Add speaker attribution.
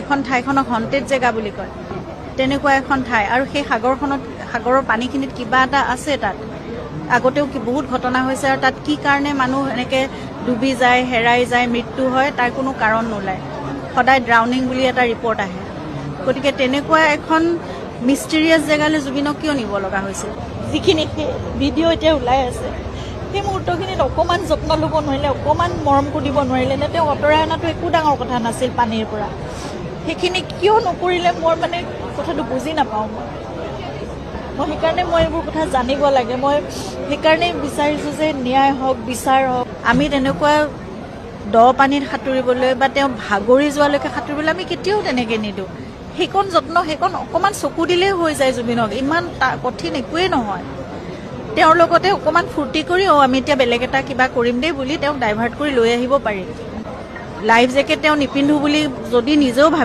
Speaker 1: সেইখন ঠাইখনক হণ্টেড জেগা বুলি কয় তেনেকুৱা এখন ঠাই আৰু সেই সাগৰৰ পানীখিনিত কিবা এটা আছে তাত আগতেও বহুত ঘটনা হৈছে আৰু তাত কি কাৰণে মানুহ এনেকৈ ডুবি যায় হেৰাই যায় মৃত্যু হয় তাৰ কোনো কাৰণ নোলায় সদায় ড্ৰাউনিং বুলি এটা ৰিপৰ্ট আহে গতিকে তেনেকুৱা এখন মিষ্টেৰিয়াছ জেগালৈ জুবিনক কিয় নিব লগা হৈছিল যিখিনি ভিডিঅ' এতিয়া ওলাই আছে সেই মুহূৰ্তখিনিত অকণমান যত্ন ল'ব নোৱাৰিলে অকণমান মৰম কৰিব নোৱাৰিলে নে তেওঁ আঁতৰাই অনাটো একো ডাঙৰ কথা নাছিল পানীৰ পৰা সেইখিনি কিয় নকৰিলে মই মানে কথাটো বুজি নাপাওঁ মই সেইকাৰণে মই এইবোৰ কথা জানিব লাগে মই সেইকাৰণেই বিচাৰিছোঁ যে ন্যায় হওক বিচাৰ হওক আমি তেনেকুৱা দ পানীত সাঁতুৰিবলৈ বা তেওঁ ভাগৰি যোৱালৈকে সাঁতুৰিবলৈ আমি কেতিয়াও তেনেকৈ নিদিওঁ সেইকণ যত্ন সেইকণ অকণমান চকু দিলেই হৈ যায় জুবিনক ইমান কঠিন একোৱেই নহয় তেওঁৰ লগতে অকণমান ফূৰ্তি কৰি আমি এতিয়া বেলেগ এটা কিবা কৰিম দেই বুলি তেওঁক ডাইভাৰ্ট কৰি লৈ আহিব পাৰি লাইফ জেকেট তেওঁ নিপিন্ধো বুলি যদি নিজেও ভাবে